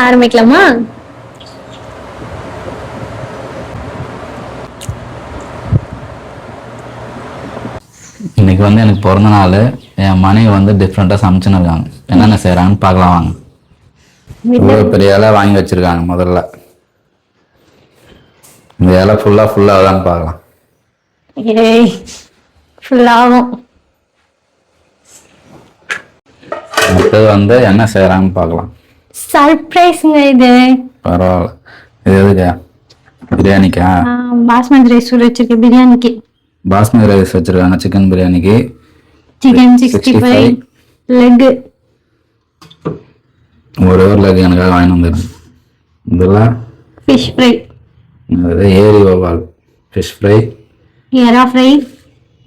ஆரம்பிக்கலாமா? இன்னைக்கு வந்து எனக்கு பிறந்த நாள். என் மனைவி வந்து டிஃப்ரெண்ட்டாக சமைச்சுன்னு இருக்காங்க. என்னென்ன செய்கிறாங்கன்னு பார்க்கலாம் வாங்க. இவ்வளோ பெரிய இலை வாங்கி வச்சுருக்காங்க. முதல்ல இந்த இலை ஃபுல்லாக பார்க்கலாம். ஃபுல்லாகும். அடுத்தது வந்து என்ன செய்கிறாங்கன்னு பார்க்கலாம். சர்ப்ரைஸ்ங்க இது. பரவாயில்ல. இது எதுக்கா? பிரியாணிக்கா? பாஸ்மதி ரைஸ் வச்சிருக்கேன் பிரியாணிக்கு. பாஸ்மதி ரைஸ் வச்சிருக்காங்க சிக்கன் பிரியாணிக்கு. Chicken 65 leg. ஒரு லெக் எனக்காக வாங்கி வந்துடுறேன். இதெல்லாம் ஃபிஷ் ஃப்ரை. ஏரி வவால் ஃபிஷ் ஃப்ரை. எறா ஃப்ரை.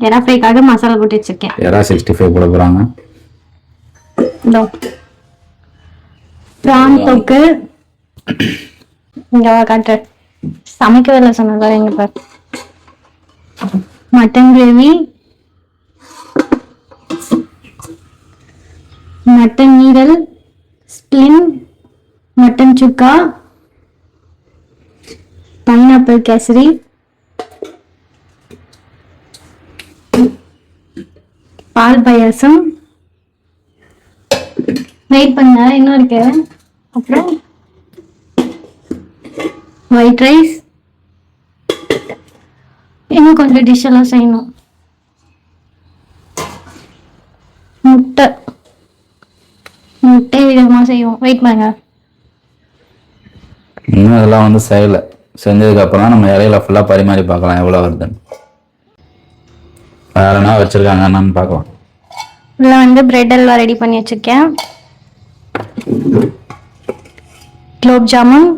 எறா ஃப்ரைக்காக மசாலா போட்டு வச்சிருக்கேன். எறா 65 போட போகிறாங்க. பிரான் தொக்கு. இங்க காட்டுற சமைக்கவே இல்லை சொன்னதா எங்க பாரு. மட்டன் கிரேவி, மட்டன் ஈரல், ஸ்பிளின், மட்டன் சுக்கா, பைனாப்பிள் கேசரி, பால் பாயாசம். வெயிட் பண்ண இன்னும் இருக்கு. அப்புறம் ஒயிட் ரைஸ். இன்னும் கொஞ்சம் டிஷ் எல்லாம் செய்யணும். முட்டை விதமா செய்வோம். வெயிட் பண்ணுங்க. இன்னும் இதெல்லாம் வந்து செய்யலை. செஞ்சதுக்கு அப்புறம் நம்ம இலையில ஃபுல்லாக பரிமாறி பார்க்கலாம் எவ்வளோ வருதுன்னு. வேற என்ன வச்சிருக்காங்க என்னன்னு பார்க்கலாம். உள்ள வந்து பிரெட் அல்வா ரெடி பண்ணி வச்சிருக்கேன். குலோப் ஜாமுன்,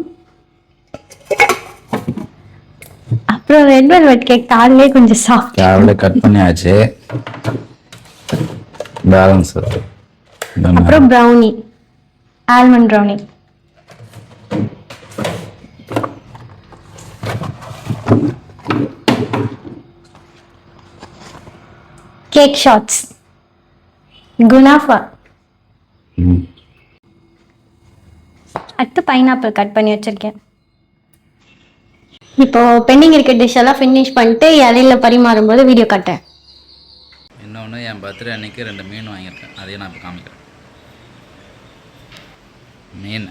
அப்புறம் ரெட் வெல்வெட் கேக். காலையிலே கொஞ்சம் சாஃப்ட். காலையில கட் பண்ணியாச்சு. பேலன்ஸ். அப்புறம் brownie, almond brownie. Cake shots, kunafa. அடுத்து பைனாப்பிள் கட் பண்ணி வச்சிருக்கேன். இப்போ பெண்டிங் இருக்க டிஷ் எல்லாம் ஃபினிஷ் பண்ணிட்டு இலையில பரிமாறும் போது வீடியோ காட்டேன். இன்னொன்று என் பர்த்டே அன்னைக்கு 2 மீன் வாங்கியிருக்கேன். அதையும் நான் இப்போ காமிக்கிறேன். மீன்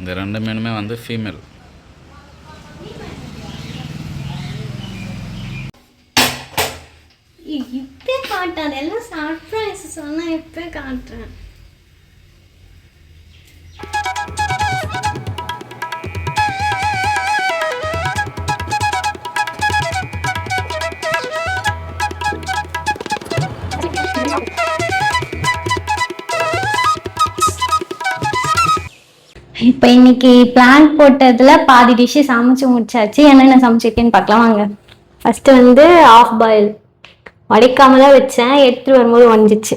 இந்த 2 மீனுமே வந்து ஃபீமேல். இப்போ காட்டாது. எல்லாம் சர்ப்ரைஸ் சொன்னா இப்போ காட்டுறேன். இப்போ இன்னைக்கு பிளான் போட்டதுல பாதி டிஷ்ஷு சமைச்சு முடிச்சாச்சு. என்னென்ன சமைச்சிருக்கேன்னு பார்க்கலாம் வாங்க. ஃபர்ஸ்ட் வந்து ஆஃப் பாயில் வடிக்காம தான் வச்சேன். எடுத்துட்டு வரும்போது உடஞ்சிச்சு.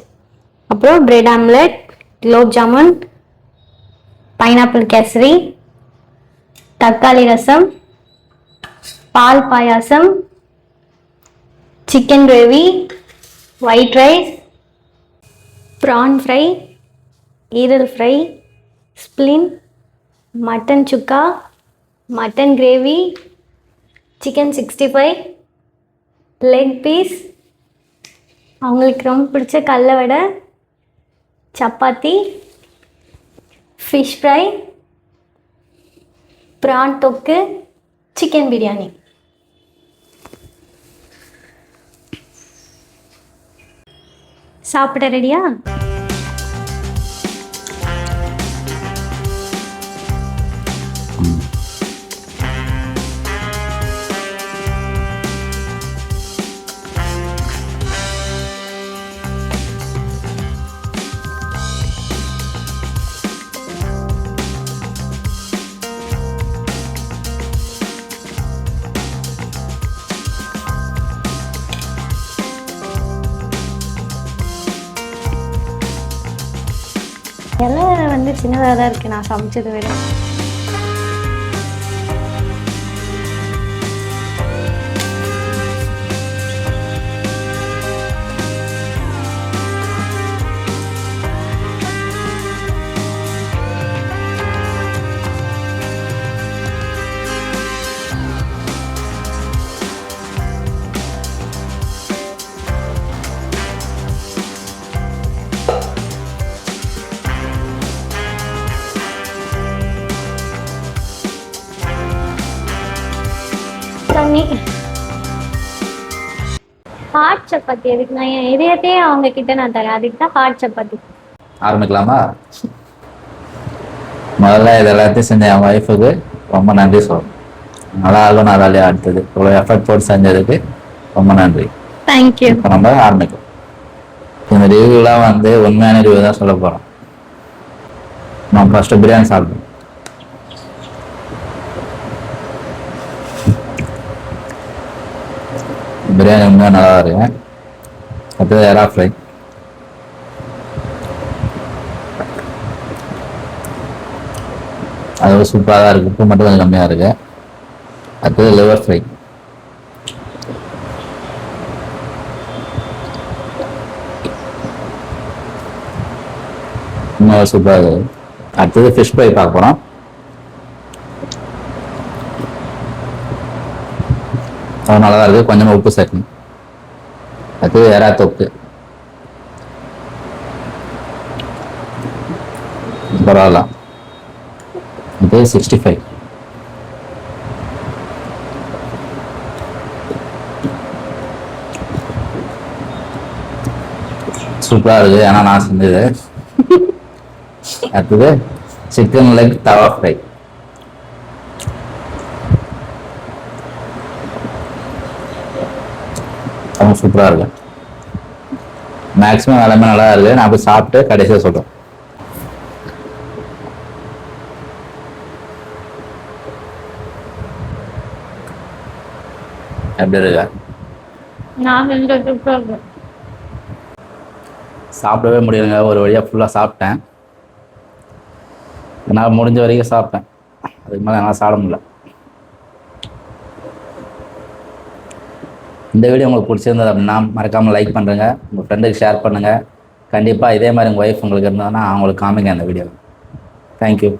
அப்புறம் bread omelette, gulab jamun, pineapple kesari, தக்காளி ரசம், பால் payasam, chicken gravy, white rice, prawn fry, ஈரல் fry, spleen, mutton chukka, mutton gravy, chicken 65, leg piece, அவங்களுக்கு ரொம்ப பிடிச்ச கடலை vada, chapati, fish fry, prawn thokku, chicken biryani. சாப்பிட ரெடியா? எல்லாம் வந்து சின்னதாக தான் இருக்குது நான் சமைச்சதை விட. பண்ணி ஹாட் சப்பாத்தி எதுக்கு நான் என் இதயத்தையே அவங்க கிட்ட நான் தரேன், அதுக்கு தான் ஹாட் சப்பாத்தி. ஆரம்பிக்கலாமா? முதல்ல இது எல்லாத்தையும் செஞ்ச என் ஒய்ஃபுக்கு ரொம்ப நன்றி சொல்றேன். நல்லா ஆகும் நல்லா அடுத்தது இவ்வளோ எஃபர்ட் போட்டு செஞ்சதுக்கு ரொம்ப நன்றி. தேங்க்யூ. இப்போ நம்ம ஆரம்பிக்கும். இந்த ரிவ்யூலாம் வந்து உண்மையான ரிவ்யூ தான் சொல்ல போகிறோம். நான் ஃபஸ்ட்டு பிரியாணி சாப்பிட்டேன். பிரியாணி உண்மையாக நல்லா இருக்கு. அடுத்தது எறா ஃப்ரை. அது சூப்பராக தான் இருக்குது, உப்பு மட்டும் கொஞ்சம் கம்மியாக இருக்கு. அடுத்தது லிவர் ஃப்ரை. இன்னும் சூப்பராக இருக்குது. அடுத்தது ஃபிஷ் ஃப்ரை பார்க்க போகிறோம். அது நல்லா தான் இருக்குது, கொஞ்சமாக உப்பு சேர்க்கணும். அடுத்தது எறா தொக்கு. பரவாயில்ல. இது 65. சூப்பராக இருக்குது, ஏன்னா நான் செஞ்சது. அடுத்தது சிக்கன் லெக் தவா ஃப்ரை. ரொம்ப சூப்பராக இருக்கு. மேக்ஸிமம் எல்லாமே நல்லா இருக்குது. நான் போய் சாப்பிட்டு கடைசியாக சொல்கிறேன். எப்படி இருக்கா? சாப்பிடவே முடியலங்க, ஒரு வழியாக ஃபுல்லாக சாப்பிட்டேன். நான் முடிஞ்ச வரைக்கும் சாப்பிட்டேன், அதுக்கு மேலே என்னால் சாப்பிட முடியல. இந்த வீடியோ உங்களுக்கு பிடிச்சிருந்தது அப்படின்னா மறக்காமல் லைக் பண்ணுறேங்க, உங்கள் ஃப்ரெண்டுக்கு ஷேர் பண்ணுங்கள். கண்டிப்பாக இதே மாதிரி உங்கள் ஒய்ஃப் உங்களுக்கு இருந்ததுன்னா அவங்களுக்கு காமிங்க அந்த வீடியோ. தேங்க்யூ.